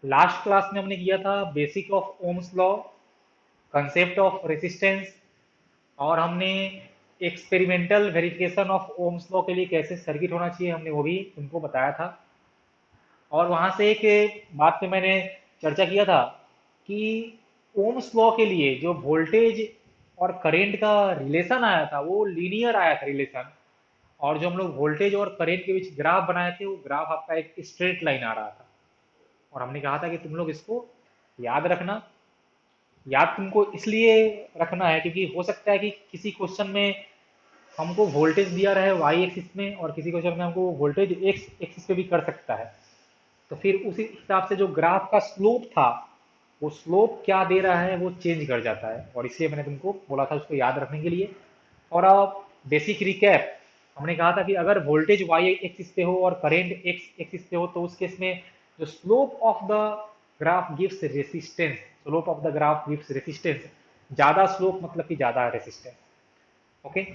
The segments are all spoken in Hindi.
लास्ट क्लास में हमने किया था basic of Ohm's law, concept of resistance, और हमने experimental verification of Ohm's law के लिए कैसे सर्किट होना चाहिए हमने वो भी तुमको बताया था। और वहां से एक बात पे मैंने चर्चा किया था कि ओम्स लॉ के लिए जो वोल्टेज और करंट का रिलेशन आया था वो लीनियर आया था रिलेशन, और जो हम लोग वोल्टेज और करंट के बीच ग्राफ बनाए थे वो ग्राफ आपका एक स्ट्रेट लाइन आ रहा था। और हमने कहा था कि तुम लोग इसको याद रखना। याद तुमको इसलिए रखना है क्योंकि हो सकता है कि किसी क्वेश्चन में हमको वोल्टेज दिया रहे वाई एक्सिस में और किसी क्वेश्चन में हमको वोल्टेज एक्स एक्सिस पे भी कर सकता है। तो फिर उसी हिसाब से जो ग्राफ का स्लोप था वो स्लोप क्या दे रहा है वो चेंज कर जाता है, और इसलिए मैंने तुमको बोला था उसको याद रखने के लिए। और अब बेसिक रिकैप, हमने कहा था कि अगर वोल्टेज वाई एक्सिस पे हो और करंट एक्स एक्सिस पे हो तो उस केस में जो slope of the graph gives resistance, slope of the graph gives resistance, ज्यादा स्लोप मतलब कि ज्यादा रेसिस्टेंस। ओके।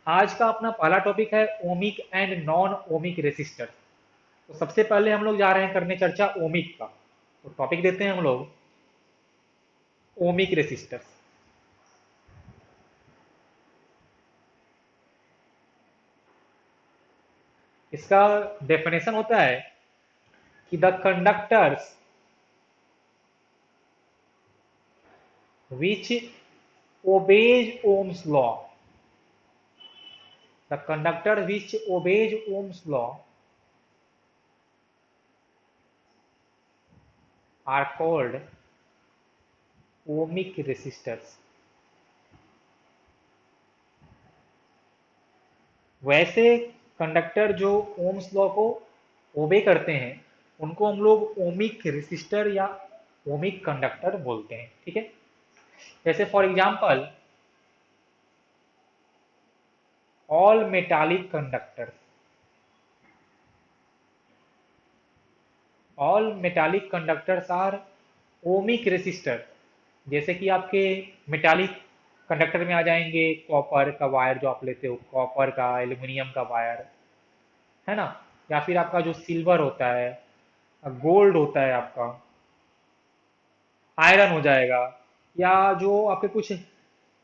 आज का अपना पहला टॉपिक है ohmic and non ohmic resistor. तो सबसे पहले हम लोग जा रहे हैं करने चर्चा ओमिक का। तो टॉपिक देते हैं हम लोग ओमिक रेसिस्टर। इसका डेफिनेशन होता है कि the conductors which obeys Ohm's law, the conductor which obeys Ohm's law are called ohmic resistors। वैसे कंडक्टर जो ओम्स लॉ को ओबे करते हैं उनको हम लोग ओमिक रेसिस्टर या ओमिक कंडक्टर बोलते हैं। ठीक है। जैसे for example all metallic conductor, all metallic conductors are ohmic resistor. जैसे कि आपके मेटालिक कंडक्टर में आ जाएंगे कॉपर का वायर जो आप लेते हो, कॉपर का, एल्यूमिनियम का वायर, है ना, या फिर आपका जो सिल्वर होता है, गोल्ड होता है आपका, आयरन हो जाएगा, या जो आपके कुछ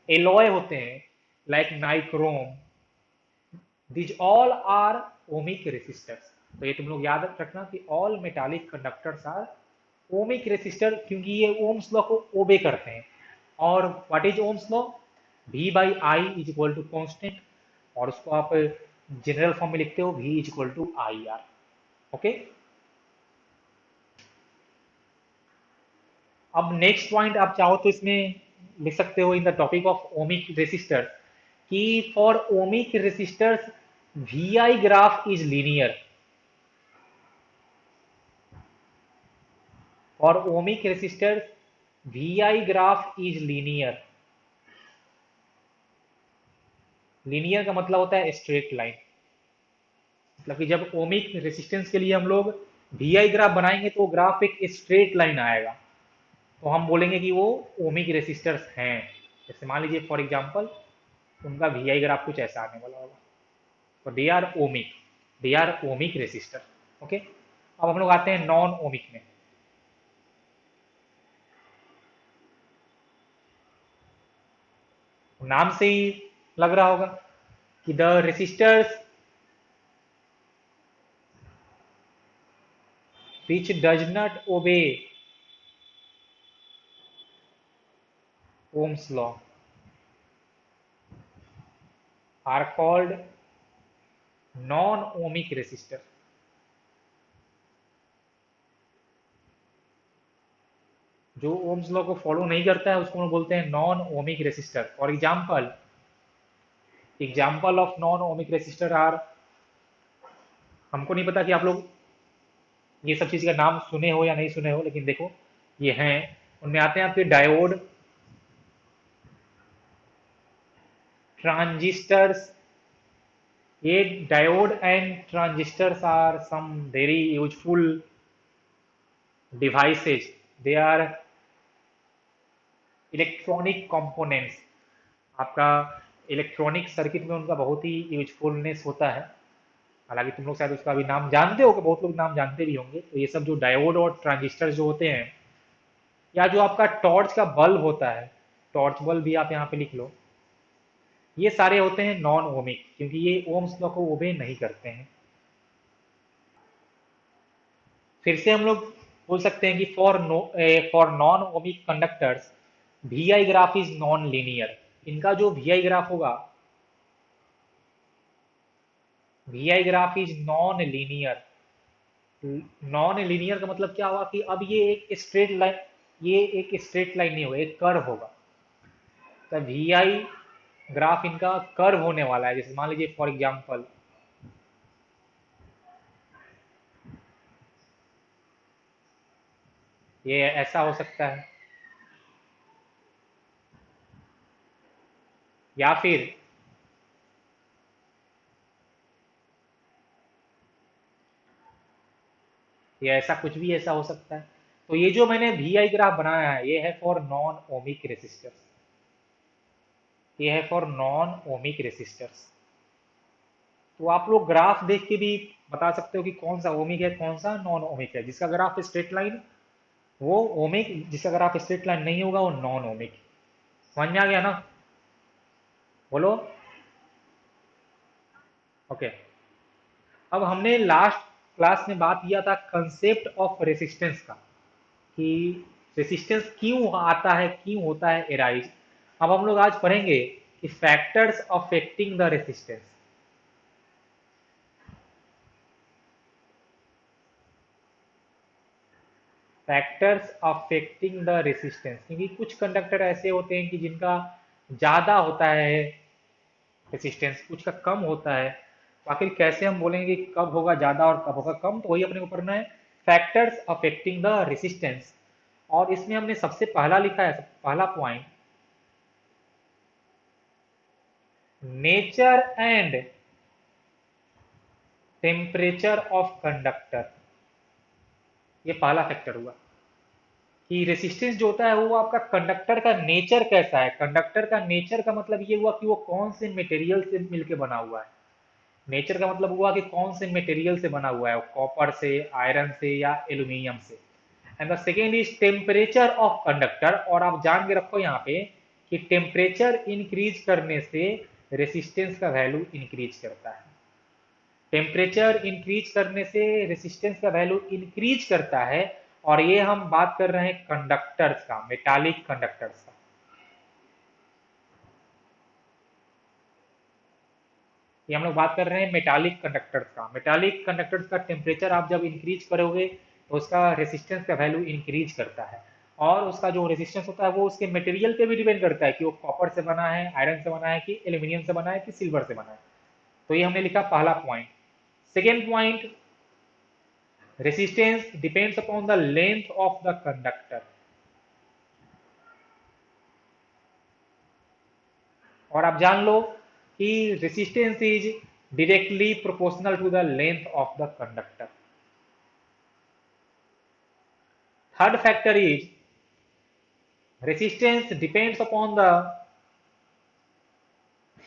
एलॉय होते हैं like nichrome, these all are ohmic resistors. तो ये तुम लोग याद रखना कि all metallic conductors are ohmic resistor, क्योंकि ये ओम्स लॉ को ओबे करते हैं। और what is Ohm's law? V by I is equal to constant, और उसको आप जनरल फॉर्म में लिखते हो V is equal to I R. Okay. अब नेक्स्ट पॉइंट आप चाहो तो इसमें लिख सकते हो in the topic of ohmic resistor कि for ohmic resistors V I graph is linear. For ohmic resistors V I graph is linear. Linear का मतलब होता है स्ट्रेट लाइन। मतलब कि जब ओमिक रेसिस्टेंस के लिए हम लोग वी आई ग्राफ बनाएंगे तो ग्राफ एक स्ट्रेट लाइन आएगा, तो हम बोलेंगे कि वो ओमिक रेसिस्टर्स हैं। जैसे मान लीजिए फॉर एग्जांपल उनका वी आई ग्राफ कुछ ऐसा आने वाला होगा, तो they are ohmic, they are ohmic resistor. Okay. अब हम लोग आते हैं नॉन ओमिक में। नाम से ही लग रहा होगा कि the resistors which does not obey Ohm's law are called non-ohmic resistor। जो ओम्स लॉ को फॉलो नहीं करता है उसको हम बोलते हैं non ohmic resistor. For example, example of non ohmic resistor are, हमको नहीं पता कि आप लोग ये सब चीज का नाम सुने हो या नहीं सुने हो, लेकिन देखो ये हैं। उनमें आते हैं आपके डायोड, ट्रांजिस्टर्स। ये diode and transistors are some very useful devices. They are electronic components. आपका इलेक्ट्रॉनिक सर्किट में उनका बहुत ही यूजफुलनेस होता है। हालांकि तुम लोग शायद उसका भी नाम जानते हो, कि बहुत लोग नाम जानते भी होंगे। तो ये सब जो डायोड और ट्रांजिस्टर जो होते हैं, या जो आपका टॉर्च का बल्ब होता है, टॉर्च बल्ब भी आप यहाँ पे लिख लो, ये सारे होते हैं नॉन ओमिक, क्योंकि ये ओम्स लॉ को ओबे नहीं करते हैं। फिर से हम लोग बोल सकते हैं कि for non ohmic conductors V I graph is non linear. इनका जो वी आई ग्राफ होगा, V I graph is non linear. Non linear का मतलब क्या हुआ कि अब ये एक स्ट्रेट लाइन, ये एक स्ट्रेट लाइन नहीं होगा, एक कर्व होगा। तो वी आई ग्राफ इनका कर्व होने वाला है। जैसे मान लीजिए फॉर एग्जांपल, ये ऐसा हो सकता है, या फिर ये ऐसा कुछ भी ऐसा हो सकता है। तो ये जो मैंने वी आई ग्राफ बनाया है, ये है फॉर नॉन ओमिक रेसिस्टर्स, ये है फॉर नॉन ओमिक रेसिस्टर्स। तो आप लोग ग्राफ देख के भी बता सकते हो कि कौन सा ओमिक है, कौन सा नॉन ओमिक है। जिसका ग्राफ स्ट्रेट लाइन वो ओमिक, जिसका ग्राफ स्ट्रेट लाइन नहीं होगा वो नॉन ओमिक। समझ में आ गया ना? बोलो। ओके। अब हमने लास्ट क्लास में बात किया था कंसेप्ट ऑफ रेसिस्टेंस का, कि रेसिस्टेंस क्यों आता है, क्यों होता है एराइज। अब हम लोग आज पढ़ेंगे कि factors affecting the resistance. Factors affecting the resistance, क्योंकि कुछ कंडक्टर ऐसे होते हैं कि जिनका ज्यादा होता है रेसिस्टेंस, कुछ का कम होता है। तो आखिर कैसे हम बोलेंगे कि कब होगा ज्यादा और कब होगा कम, तो वही अपने को करना है, फैक्टर्स अफेक्टिंग द रेसिस्टेंस। और इसमें हमने सबसे पहला लिखा है, पहला point, nature and temperature of conductor. ये पहला फैक्टर हुआ कि रेसिस्टेंस जो होता है वो आपका कंडक्टर का नेचर कैसा है। कंडक्टर का नेचर का मतलब ये हुआ कि वो कौन से मटेरियल से मिलके बना हुआ है। नेचर का मतलब हुआ कि कौन से मटेरियल से बना हुआ है, कॉपर से, आयरन से, या एल्यूमिनियम से। And the second is temperature of conductor. और आप जान के रखो यहाँ पे कि टेम्परेचर इंक्रीज करने से रेसिस्टेंस का वैल्यू इंक्रीज करता है। टेम्परेचर इंक्रीज करने से रेसिस्टेंस का वैल्यू इंक्रीज करता है। और ये हम बात कर रहे हैं कंडक्टर्स का, मेटालिक कंडक्टर्स का। ये हम लोग बात कर रहे हैं मेटालिक कंडक्टर्स का। मेटालिक कंडक्टर्स का टेम्परेचर आप जब इंक्रीज करोगे तो उसका रेसिस्टेंस का वैल्यू इंक्रीज करता है। और उसका जो रेसिस्टेंस होता है वो उसके मटेरियल पे भी डिपेंड करता है कि वो कॉपर से बना है, आयरन से बना है, कि एल्यूमिनियम से बना है, कि सिल्वर से बना है। तो ये हमने लिखा पहला point. Second point, resistance depends upon the length of the conductor। और आप जान लो कि resistance is directly proportional to the length of the conductor। Third factor is resistance depends upon the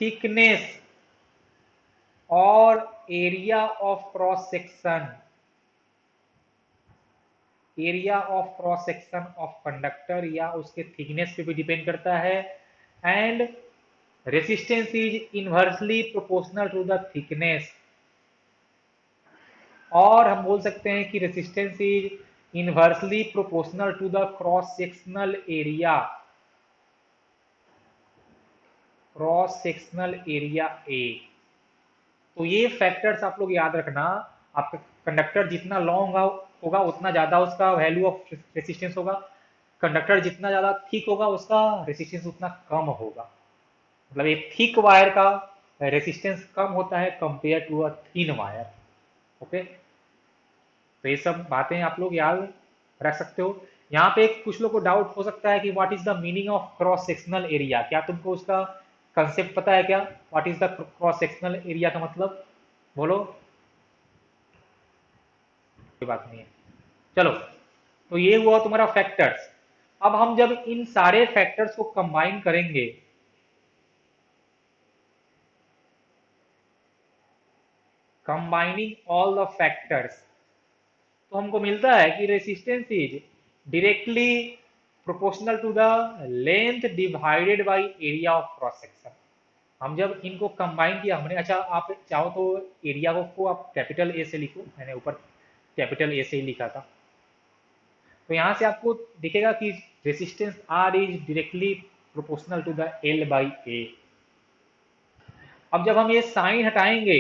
thickness और area of cross section, area of cross section of conductor, या उसके थिकनेस पे भी डिपेंड करता है। And resistance is inversely proportional to the thickness. और हम बोल सकते हैं कि resistance is inversely proportional to the cross sectional area, cross sectional area A. तो ये फैक्टर्स आप लोग याद रखना। आपका कंडक्टर जितना लॉन्ग होगा उतना ज्यादा उसका वैल्यू ऑफ रेसिस्टेंस होगा। कंडक्टर जितना ज्यादा थिक होगा उसका रेसिस्टेंस उतना कम होगा। मतलब एक थिक वायर का रेसिस्टेंस कम होता है compare to a thin wire. Okay. तो ये सब बातें आप लोग याद रख सकते हो। यहाँ पे कुछ लोग को डाउट हो सकता है कि what is the meaning of cross sectional area. क्या तुमको उसका कंसेप्ट पता है क्या? What is the cross sectional area का मतलब? बोलो। कोई बात नहीं है, चलो। तो ये हुआ तुम्हारा फैक्टर्स। अब हम जब इन सारे फैक्टर्स को कंबाइन करेंगे, कंबाइनिंग ऑल द फैक्टर्स, तो हमको मिलता है कि resistance is directly proportional to the length divided by area of cross section. हम जब इनको कंबाइन किया हमने, अच्छा आप चाहो तो एरिया को आप कैपिटल ए से लिखो, मैंने ऊपर कैपिटल ए से ही लिखा था। तो यहाँ से आपको दिखेगा कि resistance R is directly proportional to the L by A. अब जब हम ये साइन हटाएंगे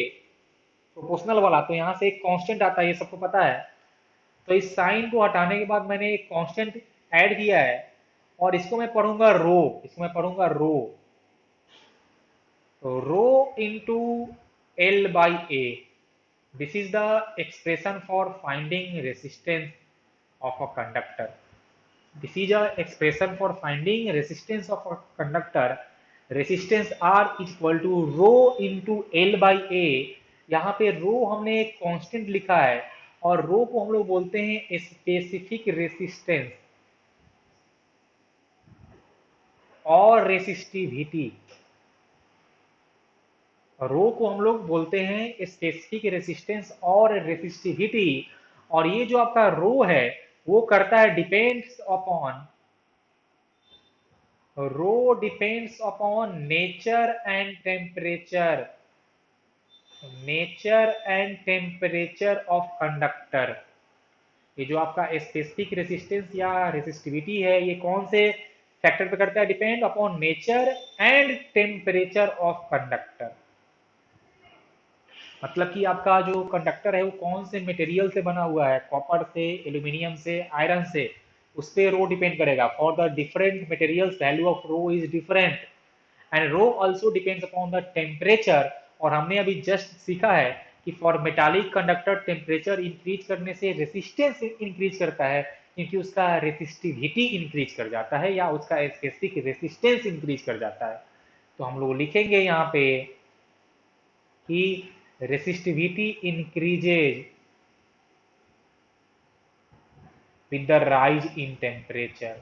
प्रोपोर्शनल वाला, तो यहाँ से एक कांस्टेंट आता है, ये सबको पता है। तो इस साइन को हटाने के बाद मैंने एक कांस्टेंट ऐड किया है, और इसको मैं पढ़ूंगा रो, इसको मैं पढ़ूंगा रो, तो rho into L by A. This is the expression for finding resistance of a conductor. This is a expression for finding resistance of a conductor. Resistance R is equal to rho into L by A। यहाँ पे रो हमने एक कांस्टेंट लिखा है, और रो को हम लोग बोलते हैं स्पेसिफिक रेसिस्टेंस और रेसिस्टिविटी। रो को हम लोग बोलते हैं स्पेसिफिक रेसिस्टेंस और रेसिस्टिविटी। और ये जो आपका रो है वो करता है depends upon, rho depends upon nature and temperature, nature and temperature of conductor. ये जो आपका स्पेसिफिक रेसिस्टेंस या रेसिस्टिविटी है, ये कौन से फैक्टर पे करता है? Depend upon nature and temperature of conductor. मतलब कि आपका जो कंडक्टर है वो कौन से मटेरियल से बना हुआ है, कॉपर से, एल्यूमिनियम से, आयरन से, उस पर रो डिपेंड करेगा। For the different materials value of rho is different, and rho also depends upon the temperature. और हमने अभी जस्ट सीखा है कि for metallic conductor temperature increase करने से रेसिस्टेंस इंक्रीज करता है, क्योंकि उसका रेसिस्टिविटी इंक्रीज कर जाता है या उसका स्पेसिफिक रेसिस्टेंस इंक्रीज कर जाता है। तो हम लोग लिखेंगे यहाँ पे कि resistivity increases with the rise in temperature.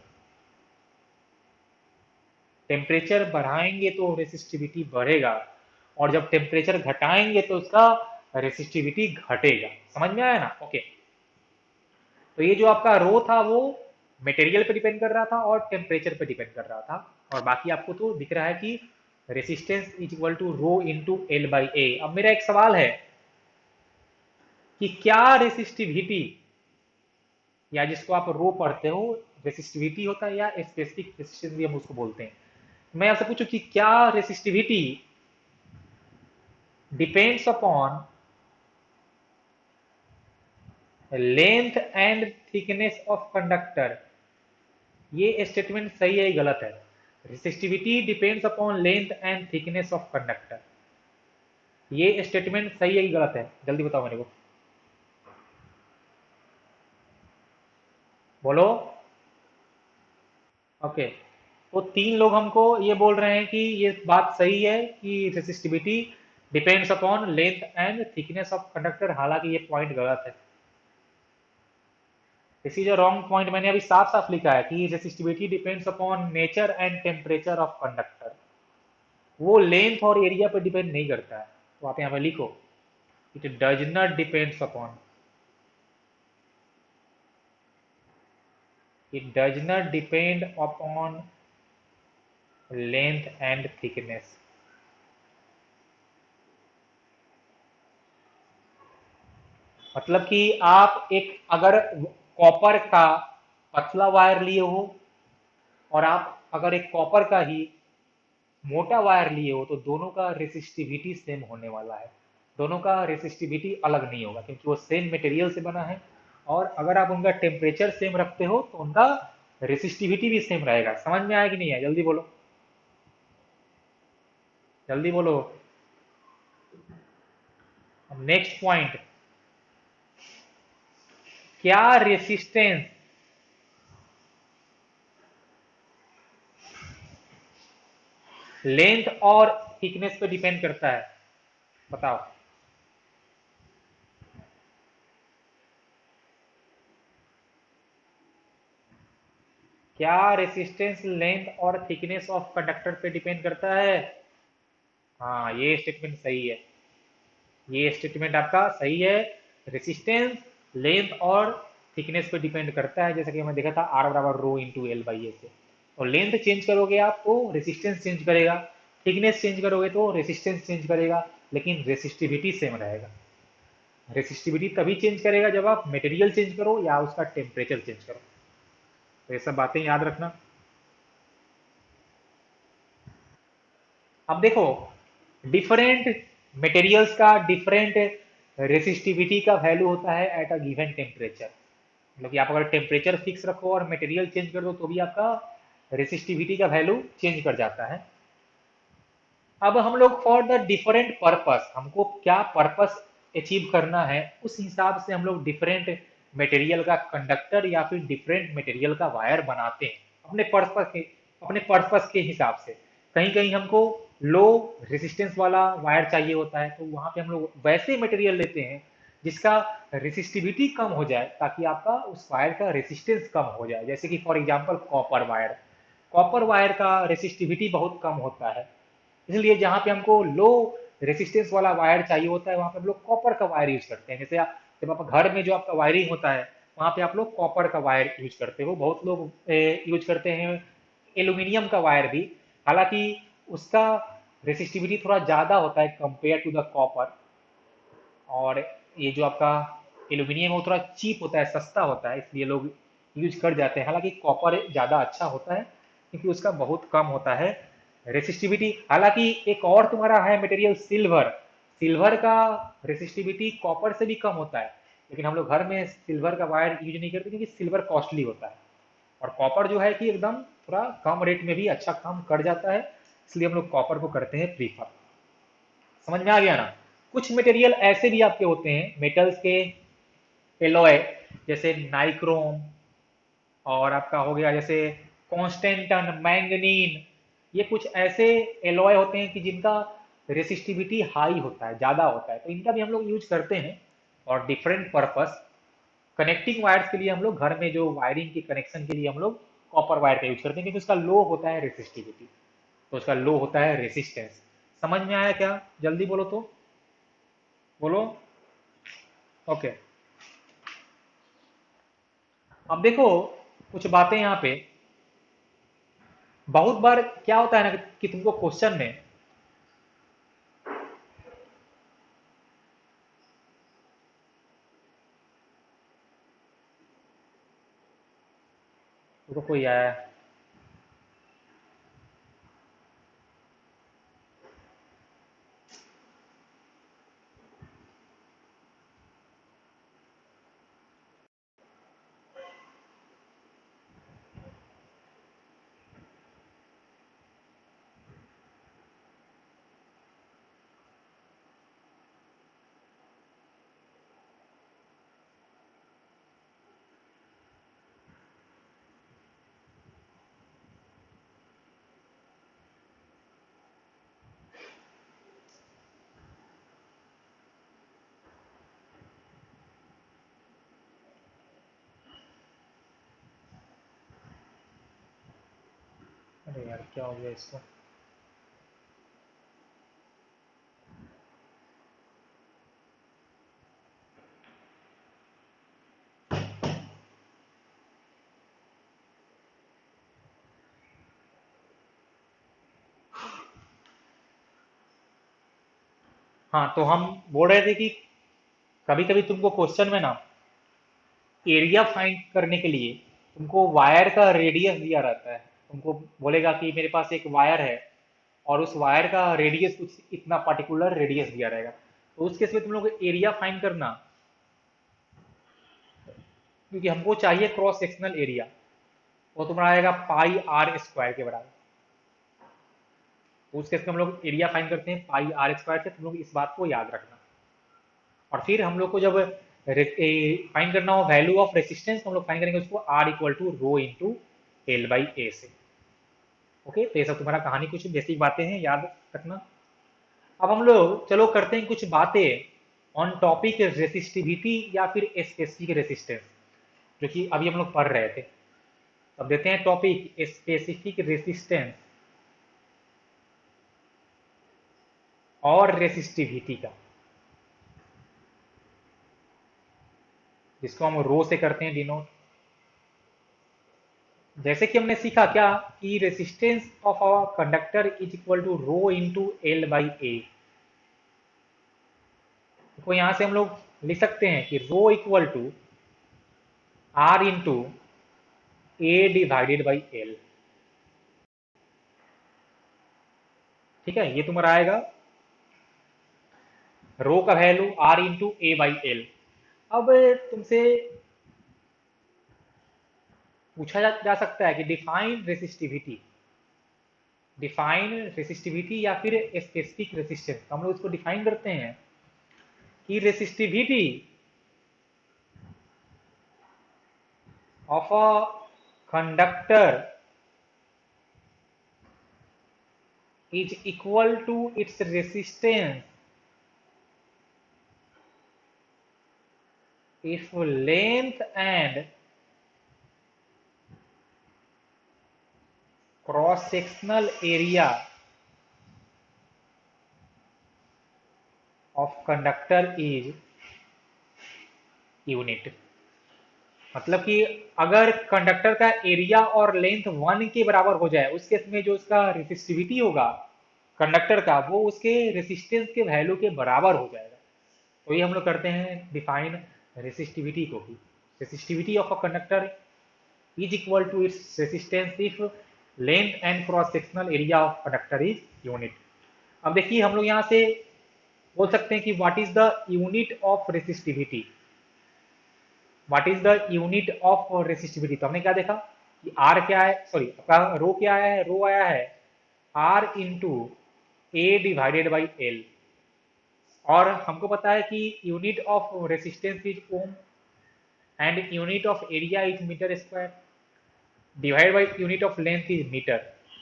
Temperature बढ़ाएंगे तो रेसिस्टिविटी बढ़ेगा, और जब टेम्परेचर घटाएंगे तो उसका रेसिस्टिविटी घटेगा। समझ में आया ना? ओके। तो ये जो आपका रो था वो मटेरियल पे डिपेंड कर रहा था और टेम्परेचर पे डिपेंड कर रहा था, और बाकी आपको तो दिख रहा है कि resistance is equal to rho into L by A. अब मेरा एक सवाल है कि क्या रेसिस्टिविटी, या जिसको आप रो पढ़ते हो, रेसिस्टिविटी होता है या स्पेसिफिक रेसिस्टेंस भी हम उसको बोलते हैं, मैं आपसे पूछूं कि क्या resistivity depends upon length and thickness of conductor? ये स्टेटमेंट सही है गलत है? Resistivity depends upon length and thickness of conductor, ये स्टेटमेंट सही है कि गलत है? जल्दी बताओ मेरे को, बोलो। ओके। तो तीन लोग हमको ये बोल रहे हैं कि ये बात सही है कि resistivity depends upon length and thickness of conductor, हालांकि ये पॉइंट गलत है। This is a wrong point. मैंने अभी साफ साफ लिखा है कि resistivity depends upon nature and temperature of conductor, वो लेंथ और एरिया पर डिपेंड नहीं करता है। तो आप यहाँ पे लिखो, it does not depends upon, it does not depend upon length and thickness. मतलब कि आप एक अगर कॉपर का पतला वायर लिए हो, और आप अगर एक कॉपर का ही मोटा वायर लिए हो, तो दोनों का रेसिस्टिविटी सेम होने वाला है। दोनों का रेसिस्टिविटी अलग नहीं होगा, क्योंकि वो सेम मटेरियल से बना है। और अगर आप उनका टेम्परेचर सेम रखते हो तो उनका रेसिस्टिविटी भी सेम रहेगा। समझ में आया कि नहीं है? जल्दी बोलो, जल्दी बोलो। नेक्स्ट पॉइंट, क्या रेसिस्टेंस लेंथ और थिकनेस पे डिपेंड करता है? बताओ। क्या रेसिस्टेंस लेंथ और थिकनेस ऑफ कंडक्टर पे डिपेंड करता है? हाँ, ये स्टेटमेंट सही है। ये स्टेटमेंट आपका सही है। रेसिस्टेंस लेंथ और थिकनेस पे डिपेंड करता है, जैसे कि हमने देखा था आर बराबर रो इंटू एल बाई ए से। और लेंथ चेंज करोगे आप तो रेसिस्टेंस चेंज करेगा, थिकनेस चेंज करोगे तो रेसिस्टेंस चेंज करेगा, लेकिन रेसिस्टिविटी सेम रहेगा। रेसिस्टिविटी तभी चेंज करेगा जब आप मटेरियल चेंज करो या उसका टेम्परेचर चेंज करो। तो ये सब बातें याद रखना। अब देखो, डिफरेंट मटेरियल्स का डिफरेंट रेसिस्टिविटी का वैल्यू होता है एट अ गिवन टेम्परेचर। मतलब कि आप अगर टेम्परेचर फिक्स रखो और मटेरियल चेंज कर दो तो भी आपका रेसिस्टिविटी का वैल्यू चेंज कर जाता है। अब हम लोग फॉर द डिफरेंट पर्पस, हमको क्या पर्पस अचीव करना है उस हिसाब से हम लोग डिफरेंट मटेरियल का कंडक्टर या फिर डिफरेंट मटेरियल का वायर बनाते हैं अपने पर्पस के हिसाब से। कहीं कहीं हमको लो रेसिस्टेंस वाला वायर चाहिए होता है, तो वहां पे हम लोग वैसे मटेरियल लेते हैं जिसका रेसिस्टिविटी कम हो जाए, ताकि आपका उस वायर का रेसिस्टेंस कम हो जाए। जैसे कि फॉर एग्जांपल कॉपर वायर का रेसिस्टिविटी बहुत कम होता है, इसलिए जहां पे हमको लो रेसिस्टेंस वाला वायर चाहिए होता है वहां पे हम लोग कॉपर का वायर यूज करते हैं। जैसे जब आप घर में जो आपका वायरिंग होता है वहां पे आप लोग कॉपर का वायर यूज करते हो, बहुत लोग यूज करते हैं एल्यूमिनियम का वायर भी। हालांकि उसका रेसिस्टिविटी थोड़ा ज्यादा होता है कंपेयर टू द कॉपर। और ये जो आपका एल्यूमिनियम है वो थोड़ा चीप होता है, सस्ता होता है, इसलिए लोग यूज कर जाते हैं। हालांकि कॉपर ज़्यादा अच्छा होता है क्योंकि उसका बहुत कम होता है रेसिस्टिविटी। हालांकि एक और तुम्हारा है मटेरियल सिल्वर, सिल्वर का रेसिस्टिविटी कॉपर से भी कम होता है, लेकिन हम लोग घर में सिल्वर का वायर यूज नहीं करते क्योंकि सिल्वर कॉस्टली होता है। और कॉपर जो है कि एकदम थोड़ा कम रेट में भी अच्छा काम कर जाता है, इसलिए हम लोग कॉपर को करते हैं प्रीफर। समझ में आ गया ना? कुछ मटेरियल ऐसे भी आपके होते हैं मेटल्स के एलॉय, जैसे नाइक्रोम, और आपका हो गया जैसे कॉन्स्टेंटन, मैंगनीन। ये कुछ ऐसे एलॉय होते हैं कि जिनका रेसिस्टिविटी हाई होता है, ज़्यादा होता है, तो इनका भी हम लोग यूज करते हैं। और डिफरेंट पर्पस कनेक्टिंग वायर्स के लिए हम लोग घर में जो वायरिंग के कनेक्शन के लिए हम लोग कॉपर वायर का यूज करते हैं, क्योंकि उसका लो होता है रेसिस्टिविटी, तो उसका लो होता है रेसिस्टेंस। समझ में आया क्या? जल्दी बोलो तो, बोलो। ओके। अब देखो कुछ बातें यहाँ पे, बहुत बार क्या होता है ना कि तुमको क्वेश्चन में, तो कोई आया है। अरे यार क्या हो गया इसको? हाँ, तो हम बोल रहे थे कि कभी कभी तुमको क्वेश्चन में ना एरिया फाइंड करने के लिए तुमको वायर का रेडियस दिया रहता है। तुमको बोलेगा कि मेरे पास एक वायर है और उस वायर का रेडियस कुछ इतना पर्टिकुलर रेडियस दिया रहेगा, तो उस केस में तुम लोग एरिया फाइंड करना, क्योंकि हमको चाहिए क्रॉस सेक्शनल एरिया, वो तुम्हारा आएगा पाई आर स्क्वायर के बराबर। तो उस केस में हम लोग एरिया फाइंड करते हैं पाई आर स्क्वायर से, तुम लोग इस बात को याद रखना। और फिर हम लोग को जब फाइंड करना हो वैल्यू ऑफ रेसिस्टेंस, हम लोग फाइंड करेंगे उसको R equal to rho into L by A से। ओके, तो ये सब तुम्हारा कहानी, कुछ बेसिक बातें हैं, याद रखना। अब हम लोग चलो करते हैं कुछ बातें ऑन टॉपिक रेसिस्टिविटी या फिर स्पेसिफिक रेसिस्टेंस, जो कि अभी हम लोग पढ़ रहे थे। अब देते हैं टॉपिक स्पेसिफिक रेसिस्टेंस और रेसिस्टिविटी का। जिसको हम रो से करते हैं डिनोट। जैसे कि हमने सीखा क्या कि resistance of a conductor is equal to rho into L by A. देखो यहां से हम लोग लिख सकते हैं कि rho equal to R into A divided by L. ठीक है, ये तुम्हारा आएगा रो का value R into A by L. अब तुमसे पूछा जा सकता है कि डिफाइन रेसिस्टिविटी या फिर स्पेसिफिक रेसिस्टेंस। हम लोग इसको डिफाइन करते हैं कि resistivity of a conductor is equal to its resistance if length and cross sectional area of conductor is unit। मतलब कि अगर कंडक्टर का एरिया और लेंथ 1 के बराबर हो जाए उस केस में जो उसका रेसिस्टिविटी होगा कंडक्टर का वो उसके रेसिस्टेंस के वैल्यू के बराबर हो जाएगा। तो ये हम लोग करते हैं डिफाइन रेसिस्टिविटी को भी। Resistivity of a conductor is equal to its resistance if length and cross sectional area of conductor is unit। अब देखिए हम लोग यहाँ से बोल सकते हैं कि what is the unit of resistivity। what is the unit of resistivity। तो हमने क्या देखा कि R क्या है, सॉरी आपका रो क्या आया है, रो आया है R into A divided by L. और हमको पता है कि unit of resistance is ohm and unit of area is metre square divide by unit of length is metre.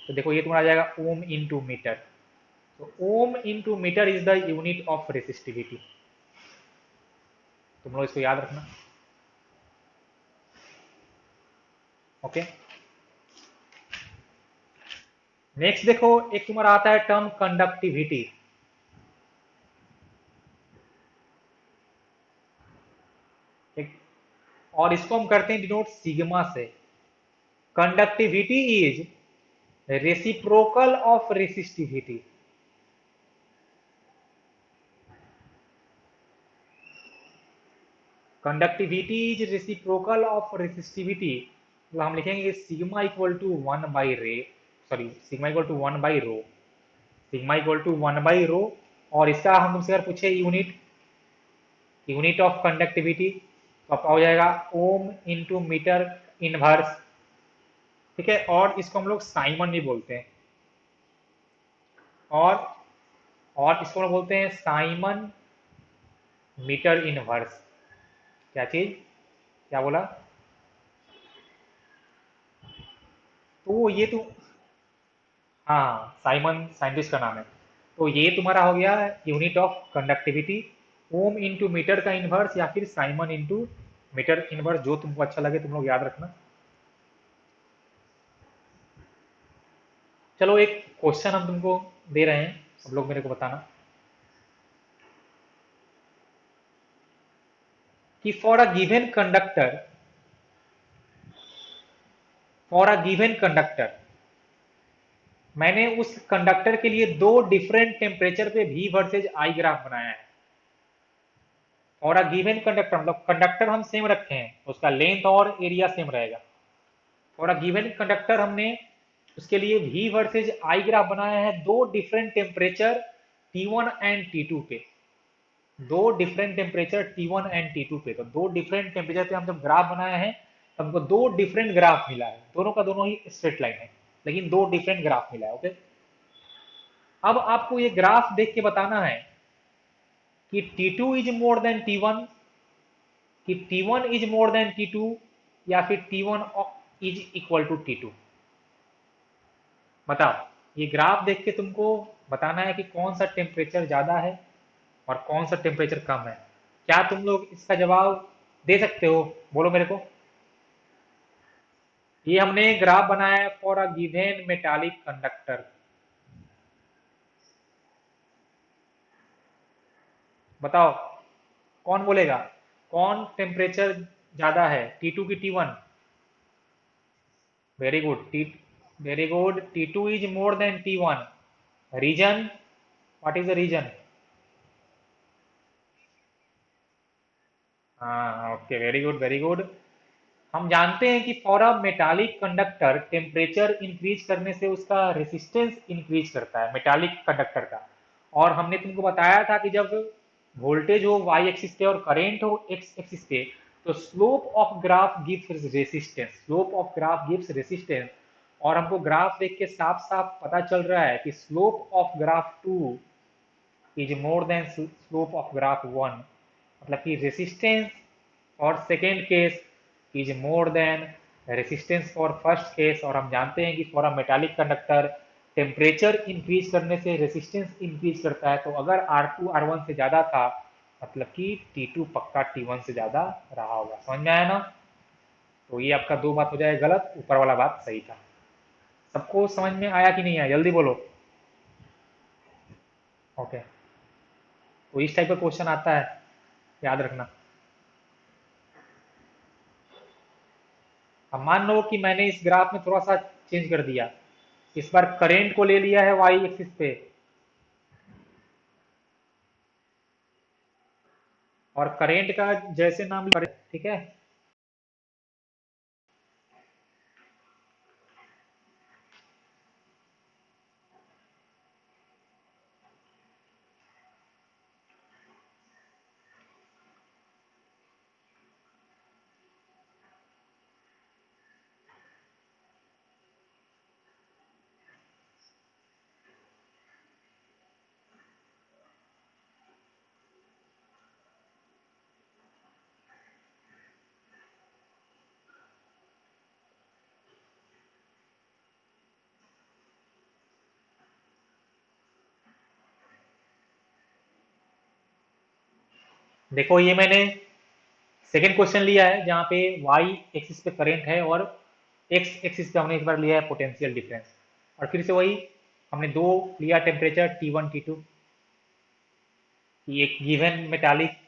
तो देखो ये तुम्हारा आ जाएगा ओम इंटू मीटर। तो ohm into metre is the unit of resistivity. तुम लोग इसको याद रखना। ओके, नेक्स्ट देखो एक तुम्हारा आता है टर्म कंडक्टिविटी। और इसको हम करते हैं डिनोट सिग्मा से। Conductivity is reciprocal of resistivity. Conductivity is reciprocal of resistivity. तो हम लिखेंगे सिग्मा इक्वल टू 1 बाई रे, sorry sigma equal to 1 by rho. Sigma equal to 1 by rho. और इसका हम तुमसे अगर पूछे यूनिट ऑफ कंडक्टिविटी तो आपका हो जाएगा ओम इंटू मीटर इनवर्स। ठीक है, और इसको हम लोग साइमन भी बोलते हैं। और और इसको हम लोग बोलते हैं साइमन मीटर इनवर्स। क्या चीज, क्या बोला? तो ये तो हाँ, साइमन साइंटिस्ट का नाम है। तो ये तुम्हारा हो गया unit of conductivity. Ohm into metre का इनवर्स या फिर साइमन इंटू मीटर इनवर्स, जो तुमको अच्छा लगे तुम लोग याद रखना। चलो एक क्वेश्चन हम तुमको दे रहे हैं, सब लोग मेरे को बताना कि फॉर अ गिवन कंडक्टर मैंने उस कंडक्टर के लिए दो डिफरेंट टेम्परेचर पे V वर्सेज I ग्राफ बनाया है। और अ गिवन कंडक्टर मतलब कंडक्टर हम सेम रखे हैं, उसका लेंथ और एरिया सेम रहेगा। और अ गिवन कंडक्टर हमने उसके लिए V वर्सेज I ग्राफ बनाया है दो different temperature T1 and T2 पे। दो different temperature T1 and T2 पे। तो दो डिफरेंट टेम्परेचर पे हम जब ग्राफ बनाया है तो हमको दो डिफरेंट ग्राफ मिला है। दोनों का दोनों ही स्ट्रेट लाइन है लेकिन दो डिफरेंट ग्राफ मिला है। ओके, अब आपको ये ग्राफ देख के बताना है कि T2 is more than T1, कि T1 is more then T2, या फिर T1 is equal to T2। बताओ, ये ग्राफ देख के तुमको बताना है कि कौन सा टेम्परेचर ज्यादा है और कौन सा टेम्परेचर कम है। क्या तुम लोग इसका जवाब दे सकते हो? बोलो मेरे को। ये हमने ग्राफ बनाया है for a given metallic conductor. बताओ कौन बोलेगा, कौन टेम्परेचर ज्यादा है, T2 की T1? Very good, T very good, T2 is more than T1। Reason, what is the reason? हाँ, okay, very good very good. हम जानते हैं कि for a metallic conductor temperature increase करने से उसका रेसिस्टेंस इंक्रीज करता है, मेटालिक कंडक्टर का। और हमने तुमको बताया था कि जब वोल्टेज हो वाई एक्सिस पे और करंट हो एक्स एक्सिस पे, तो slope of graph gives resistance, slope of graph gives resistance. और हमको ग्राफ देख के साफ साफ पता चल रहा है कि slope of graph 2 is more than slope of graph 1। मतलब कि resistance for second case is more then resistance for first case. और हम जानते हैं कि for a metallic conductor temperature increase करने से रेसिस्टेंस इंक्रीज करता है। तो अगर R2 R1 से ज्यादा था, मतलब कि T2 पक्का T1 से ज्यादा रहा होगा। समझ में आया ना? तो ये आपका दो बात हो जाए गलत, ऊपर वाला बात सही था। सबको समझ में आया कि नहीं आया, जल्दी बोलो। ओके, तो इस टाइप का क्वेश्चन आता है, याद रखना। अब मान लो कि मैंने इस ग्राफ में थोड़ा सा चेंज कर दिया, इस बार करेंट को ले लिया है वाई एक्सिस पे, और करेंट का जैसे नाम लिया, ठीक है। देखो ये मैंने सेकेंड क्वेश्चन लिया है जहाँ पे वाई एक्सिस पे करंट है और एक्स एक्सिस पे हमने इस बार लिया है पोटेंशियल डिफरेंस। और फिर से वही हमने दो लिया टेम्परेचर T1 T2, कि एक गिवन मेटालिक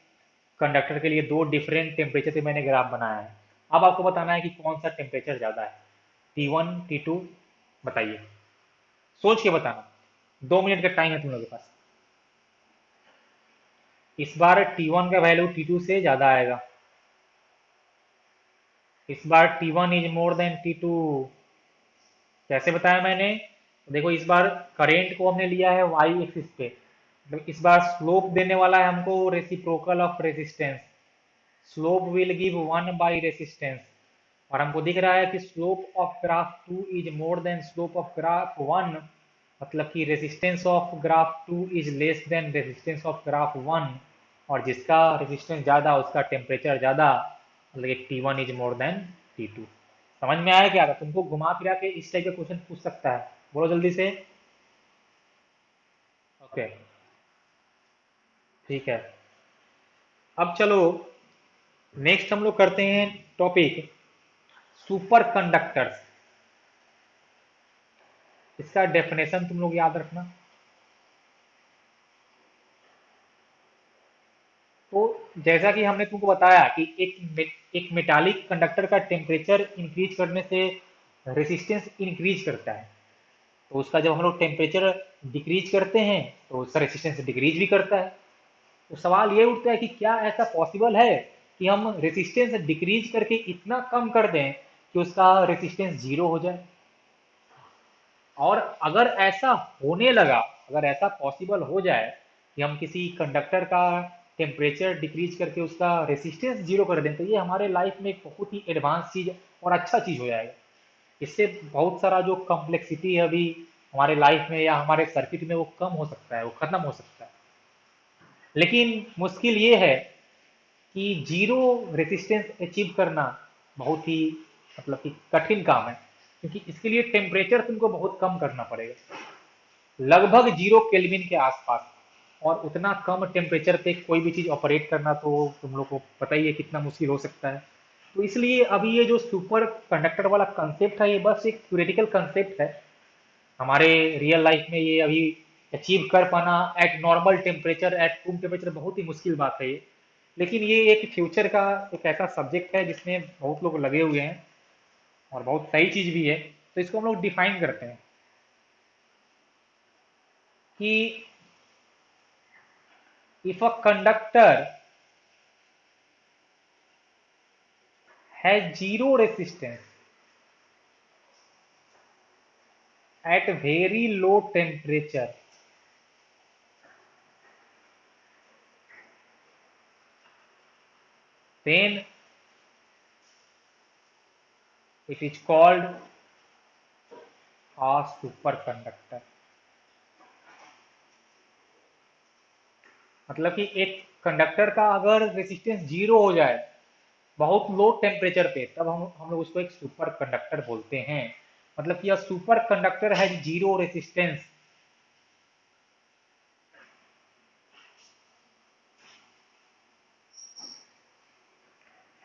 कंडक्टर के लिए दो डिफरेंट टेम्परेचर पे मैंने ग्राफ बनाया है। अब आपको बताना है कि कौन सा टेम्परेचर ज़्यादा है, T1 T2, बताइए, सोच के बताना। 2 मिनट का टाइम है तुम लोगों के पास। इस बार T1 का वैल्यू T2 से ज़्यादा आएगा। इस बार T1 is more then T2। कैसे बताया मैंने? तो देखो इस बार करेंट को हमने लिया है वाई एक्सिस पे, तो इस बार स्लोप देने वाला है हमको reciprocal of resistance. Slope will give 1/रेसिस्टेंस। और हमको दिख रहा है कि slope of graph 2 is more than slope of graph 1। मतलब कि resistance of graph 2 is less than resistance of graph 1। और जिसका रेसिस्टेंस ज़्यादा उसका टेम्परेचर ज़्यादा, मतलब कि T1 is more then T2। समझ में आया क्या था? तुमको घुमा फिरा के इस टाइप का क्वेश्चन पूछ सकता है, बोलो जल्दी से। ओके, ठीक है। अब चलो नेक्स्ट हम लोग करते हैं टॉपिक सुपर कंडक्टर्स। इसका डेफिनेशन तुम लोग याद रखना। तो जैसा कि हमने तुमको बताया कि एक मेटालिक कंडक्टर का टेम्परेचर इंक्रीज करने से रेसिस्टेंस इंक्रीज करता है। तो उसका जब हम लोग टेम्परेचर डिक्रीज करते हैं तो उसका रेसिस्टेंस डिक्रीज भी करता है। तो सवाल ये उठता है कि क्या ऐसा पॉसिबल है कि हम रेसिस्टेंस डिक्रीज करके इतना कम कर दें कि उसका रेसिस्टेंस जीरो हो जाए? और अगर ऐसा होने लगा, अगर ऐसा पॉसिबल हो जाए कि हम किसी कंडक्टर का टेम्परेचर डिक्रीज करके उसका रेसिस्टेंस जीरो कर दें, तो ये हमारे लाइफ में एक बहुत ही एडवांस चीज और अच्छा चीज हो जाएगा। इससे बहुत सारा जो कॉम्प्लेक्सिटी है अभी हमारे लाइफ में या हमारे सर्किट में, वो कम हो सकता है, वो खत्म हो सकता है। लेकिन मुश्किल ये है कि जीरो रेसिस्टेंस अचीव करना बहुत ही, मतलब कि कठिन काम है, क्योंकि इसके लिए टेम्परेचर तुमको बहुत कम करना पड़ेगा, लगभग 0 केल्विन के आसपास। और उतना कम टेम्परेचर पे कोई भी चीज़ ऑपरेट करना तो तुम लोग को पता ही है कितना मुश्किल हो सकता है। तो इसलिए अभी ये जो सुपर कंडक्टर वाला कंसेप्ट है, ये बस एक थ्योरेटिकल कंसेप्ट है। हमारे रियल लाइफ में ये अभी अचीव कर पाना eight normal temperature, at room temperature, बहुत ही मुश्किल बात है ये। लेकिन ये एक फ्यूचर का एक ऐसा सब्जेक्ट है जिसमें बहुत लोग लगे हुए हैं और बहुत सही चीज भी है। तो इसको हम लोग डिफाइन करते हैं कि if a conductor has zero resistance at very low temperature, then it is called a superconductor। मतलब कि एक कंडक्टर का अगर रेसिस्टेंस जीरो हो जाए बहुत लो टेम्परेचर पे, तब हम लोग उसको एक सुपर कंडक्टर बोलते हैं। मतलब कि यह सुपर कंडक्टर है zero resistance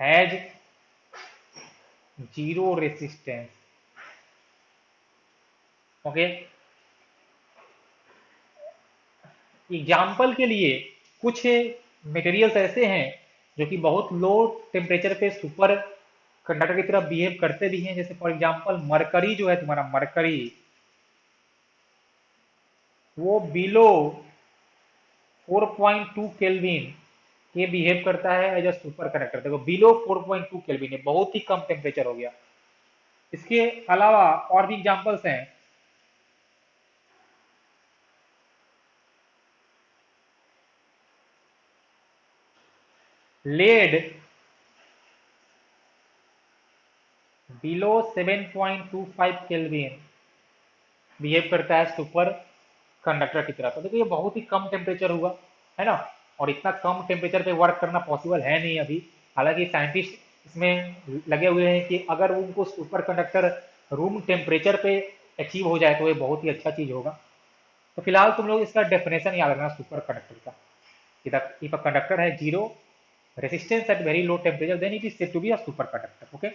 has zero resistance. Okay, example के लिए कुछ मटेरियल्स ऐसे हैं जो कि बहुत लो टेम्परेचर पे सुपर कंडक्टर की तरह बिहेव करते भी हैं। जैसे फॉर एग्जांपल मरकरी जो है तुम्हारा मरकरी, वो बिलो 4.2 केल्विन ये बिहेव करता है एज अ सुपर कंडक्टर। देखो बिलो 4.2 केल्विन है, बहुत ही कम टेम्परेचर हो गया। इसके अलावा और भी एग्जांपल्स हैं। लेड बिलो 7.25 केल्विन बिहेव करता है सुपर कंडक्टर की तरह। तो देखो ये बहुत ही कम टेम्परेचर हुआ, है ना। और इतना कम टेम्परेचर पे वर्क करना पॉसिबल है नहीं अभी। हालांकि साइंटिस्ट इसमें लगे हुए हैं कि अगर उनको सुपर कंडक्टर रूम टेम्परेचर पे अचीव हो जाए तो ये बहुत ही अच्छा चीज होगा। तो फिलहाल तुम लोग इसका डेफिनेशन याद रखना सुपर कंडक्टर का। इफ अ कंडक्टर है zero resistance at very low temperature then it is said to be a superconductor. Okay,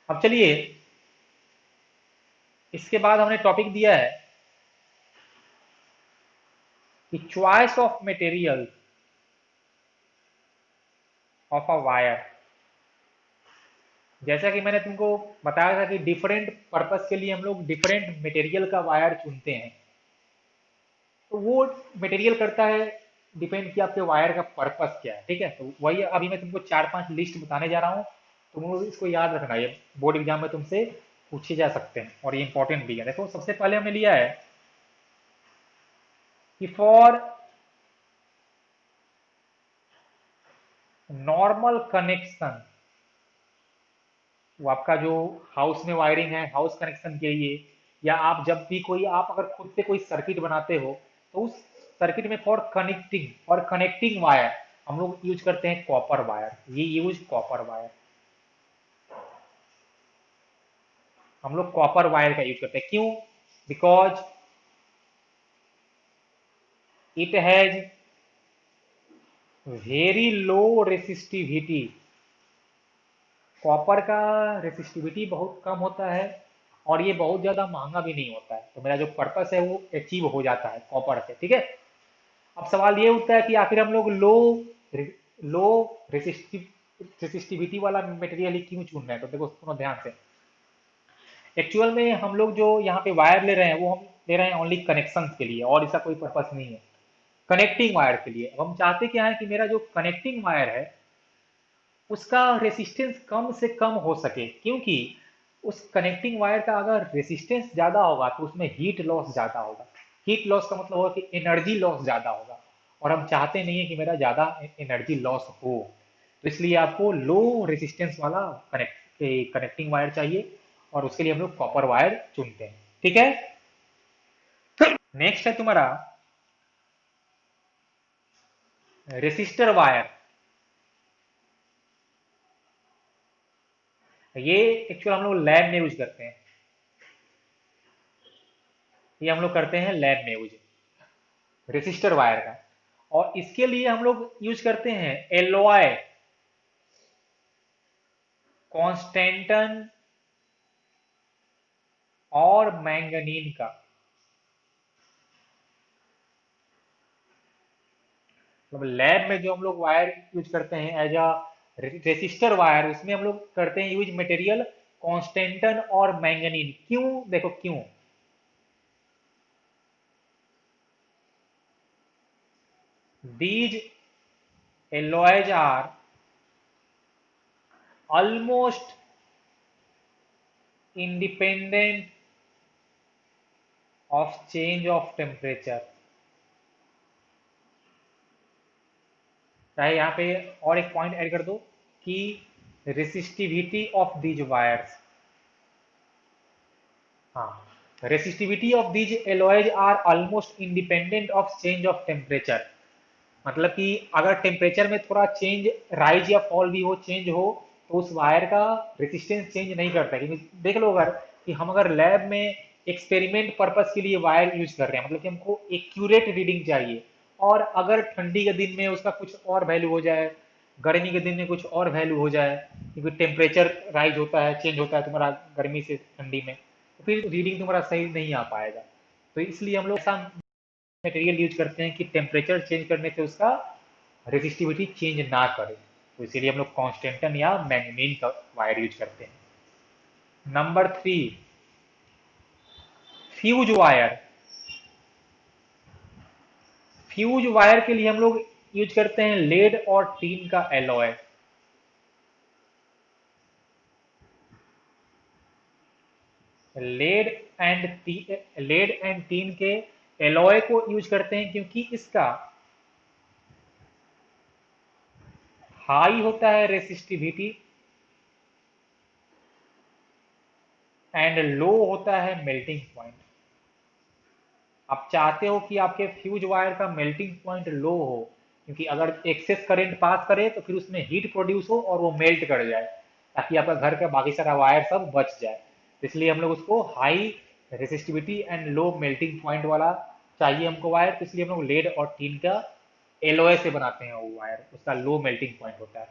अब चलिए इसके बाद हमने टॉपिक दिया है कि choice of material of a wire. जैसा कि मैंने तुमको बताया था कि डिफरेंट पर्पस के लिए हम लोग डिफरेंट मटेरियल का वायर चुनते हैं। तो वो मटेरियल करता है डिपेंड कि आपके वायर का पर्पस क्या है। ठीक है, तो वही अभी मैं तुमको चार पांच लिस्ट बताने जा रहा हूँ। तुम लोग इसको याद रखना, ये बोर्ड एग्जाम में तुमसे पूछे जा सकते हैं और ये इंपॉर्टेंट भी है। देखो सबसे पहले हमने लिया है कि फॉर नॉर्मल कनेक्शन, वो आपका जो हाउस में वायरिंग है हाउस कनेक्शन के लिए, या आप जब भी कोई आप अगर खुद से कोई सर्किट बनाते हो तो उस सर्किट में फॉर कनेक्टिंग वायर हम लोग यूज करते हैं कॉपर वायर। ये यूज कॉपर वायर, हम लोग कॉपर वायर का यूज करते हैं। क्यों? Because it has very low resistivity. Copper का रेसिस्टिविटी बहुत कम होता है और ये बहुत ज्यादा महंगा भी नहीं होता है। तो मेरा जो पर्पस है वो अचीव हो जाता है कॉपर से। ठीक है, अब सवाल ये उठता है कि आखिर हम लोग लो रेसिस्टिविटी वाला मटेरियल ही क्यों चुन रहे हैं। तो देखो सुनो ध्यान से, एक्चुअल में हम लोग जो यहाँ पे वायर ले रहे हैं वो हम ले रहे हैं ओनली कनेक्शन के लिए और इसका कोई पर्पस नहीं है। कनेक्टिंग वायर के लिए अब हम चाहते क्या है कि मेरा जो कनेक्टिंग वायर है उसका रेसिस्टेंस कम से कम हो सके, क्योंकि उस कनेक्टिंग वायर का अगर रेसिस्टेंस ज्यादा होगा तो उसमें हीट लॉस ज्यादा होगा। हीट लॉस का मतलब होगा कि एनर्जी लॉस ज्यादा होगा, और हम चाहते नहीं है कि मेरा ज्यादा एनर्जी लॉस हो। तो इसलिए आपको लो रेसिस्टेंस वाला कनेक्टिंग वायर चाहिए और उसके लिए हम लोग कॉपर वायर चुनते हैं। ठीक है, नेक्स्ट है तुम्हारा रेसिस्टर वायर। ये एक्चुअल हम लोग लैब में यूज करते हैं, ये हम लोग करते हैं लैब में यूज रेसिस्टर वायर का। और इसके लिए हम लोग यूज करते हैं एलओआई, कॉन्स्टेंटन और मैंगनीन का। मतलब लैब में जो हम लोग वायर यूज करते हैं एज अ रेसिस्टर वायर, उसमें हम लोग करते हैं यूज मटेरियल कॉन्स्टेंटन और मैंगनीन। क्यों? देखो क्यों। These alloys are almost independent of change of temperature। चाहे यहाँ पे और एक पॉइंट ऐड कर दो कि रेसिस्टिविटी ऑफ दीज वायर्स, हाँ, resistivity of these alloys are almost independent of change of temperature. मतलब कि अगर टेम्परेचर में थोड़ा चेंज, राइज या फॉल भी हो, चेंज हो, तो उस वायर का रेसिस्टेंस चेंज नहीं करता। क्योंकि देख लो अगर कि हम अगर लैब में एक्सपेरिमेंट पर्पस के लिए वायर यूज कर रहे हैं, मतलब कि हमको एक्यूरेट रीडिंग चाहिए, और अगर ठंडी के दिन में उसका कुछ और वैल्यू हो जाए, गर्मी के दिन में कुछ और वैल्यू हो जाए, क्योंकि टेम्परेचर राइज होता है, चेंज होता है तुम्हारा गर्मी से ठंडी में, तो फिर रीडिंग तुम्हारा सही नहीं आ पाएगा। तो इसलिए हम लोग ऐसा मटेरियल यूज करते हैं कि टेम्परेचर चेंज करने से उसका रेजिस्टिविटी चेंज ना करे। तो इसीलिए हम लोग कॉन्स्टेंटन या मैग्नीन का वायर यूज करते हैं। Number 3, fuse wire. Fuse wire के लिए हम लोग यूज करते हैं लेड और टीन का alloy. Lead lead and tin के एलॉय को यूज करते हैं क्योंकि इसका हाई होता है रेसिस्टिविटी एंड लो होता है मेल्टिंग पॉइंट। आप चाहते हो कि आपके फ्यूज वायर का मेल्टिंग पॉइंट लो हो, क्योंकि अगर एक्सेस करंट पास करे तो फिर उसमें हीट प्रोड्यूस हो और वो मेल्ट कर जाए, ताकि आपका घर का बाकी सारा वायर सब बच जाए। तो इसलिए हम लोग उसको high resistivity and low melting point वाला चाहिए हमको वायर। तो इसलिए हम लोग लेड और टीन का एलॉय से बनाते हैं वो वायर, उसका लो मेल्टिंग पॉइंट होता है।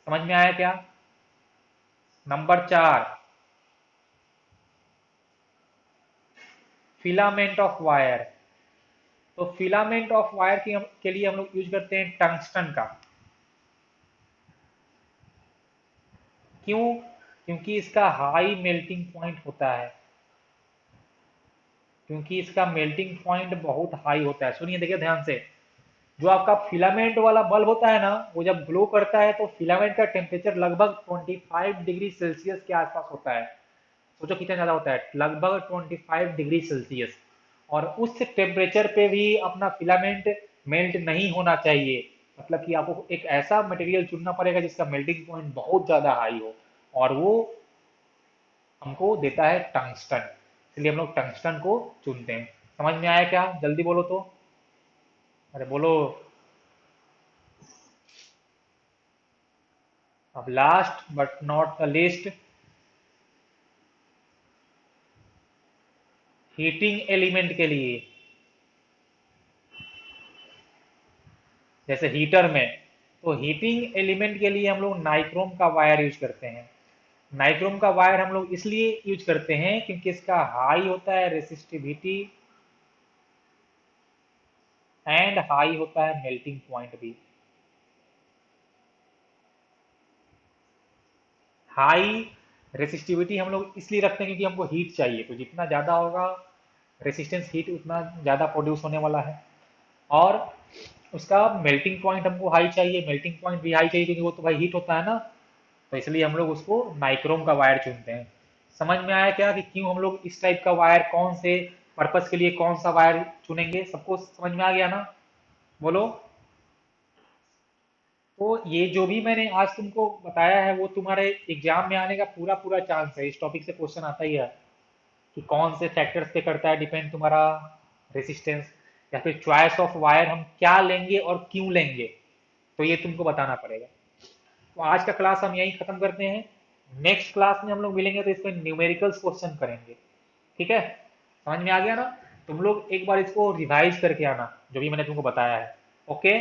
समझ में आया क्या? Number 4, filament of wire. तो फिलामेंट ऑफ वायर के लिए हम लोग यूज करते हैं टंगस्टन का। क्यों? क्योंकि इसका हाई मेल्टिंग पॉइंट होता है। क्योंकि इसका मेल्टिंग पॉइंट बहुत हाई होता है। सुनिए, देखिए ध्यान से। जो आपका फिलामेंट वाला बल्ब होता है ना, वो जब ग्लो करता है तो फिलामेंट का टेम्परेचर लगभग 25 डिग्री सेल्सियस के आसपास होता है। सोचो कितना ज्यादा होता है, लगभग 25 डिग्री सेल्सियस। और उस टेम्परेचर पे भी अपना फिलामेंट मेल्ट नहीं होना चाहिए। मतलब कि आपको एक ऐसा मटेरियल चुनना पड़ेगा जिसका मेल्टिंग पॉइंट बहुत ज्यादा हाई हो, और वो हमको देता है टंगस्टन। इसलिए हम लोग टंगस्टन को चुनते हैं। समझ में आया क्या? जल्दी बोलो तो। अरे बोलो। अब last but not the least, heating element के लिए, जैसे हीटर में, तो हीटिंग एलिमेंट के लिए हम लोग नाइक्रोम का वायर यूज करते हैं। नाइक्रोम का वायर हम लोग इसलिए यूज करते हैं क्योंकि इसका हाई होता है रेसिस्टिविटी एंड हाई होता है मेल्टिंग पॉइंट भी। हाई रेसिस्टिविटी हम लोग इसलिए रखते हैं क्योंकि हमको हीट चाहिए, तो जितना ज़्यादा होगा रेसिस्टेंस हीट उतना ज़्यादा प्रोड्यूस होने वाला है। और उसका मेल्टिंग पॉइंट हमको हाई चाहिए, मेल्टिंग पॉइंट भी हाई चाहिए क्योंकि वो तो भाई हीट होता है ना। तो इसलिए हम लोग उसको नाइक्रोम का वायर चुनते हैं। समझ में आया क्या कि क्यों हम लोग इस टाइप का वायर, कौन से पर्पस के लिए कौन सा वायर चुनेंगे? सबको समझ में आ गया ना? बोलो। तो ये जो भी मैंने आज तुमको बताया है वो तुम्हारे एग्जाम में आने का पूरा पूरा चांस है। इस टॉपिक से क्वेश्चन आता ही है कि कौन से फैक्टर्स पे करता है डिपेंड तुम्हारा रेसिस्टेंस, या फिर चॉइस ऑफ वायर हम क्या लेंगे और क्यों लेंगे, तो ये तुमको बताना पड़ेगा। तो आज का क्लास हम यहीं खत्म करते हैं। नेक्स्ट क्लास में हम लोग मिलेंगे तो इसमें न्यूमेरिकल्स क्वेश्चन करेंगे। ठीक है? समझ में आ गया ना? तुम लोग एक बार इसको रिवाइज करके आना जो भी मैंने तुमको बताया है। ओके।